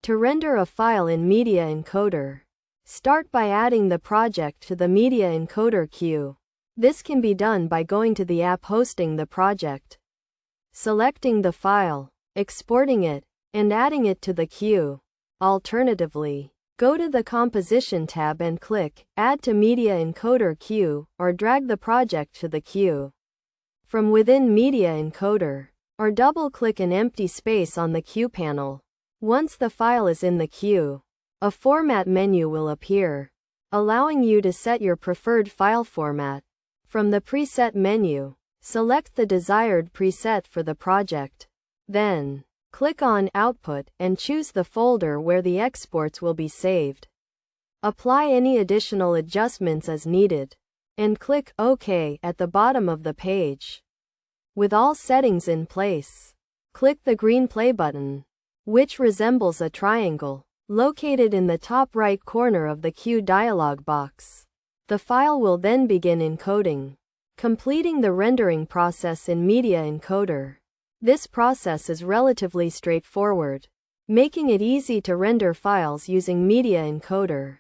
To render a file in Media Encoder, start by adding the project to the Media Encoder queue. This can be done by going to the app hosting the project, selecting the file, exporting it, and adding it to the queue. Alternatively, go to the Composition tab and click Add to Media Encoder Queue, or drag the project to the queue from within Media Encoder, or double-click an empty space on the queue panel. Once the file is in the queue, a format menu will appear, allowing you to set your preferred file format. From the preset menu, select the desired preset for the project. Then, click on Output and choose the folder where the exports will be saved. Apply any additional adjustments as needed, and click OK at the bottom of the page. With all settings in place, click the green play button, which resembles a triangle, located in the top right corner of the queue dialog box. The file will then begin encoding, completing the rendering process in Media Encoder. This process is relatively straightforward, making it easy to render files using Media Encoder.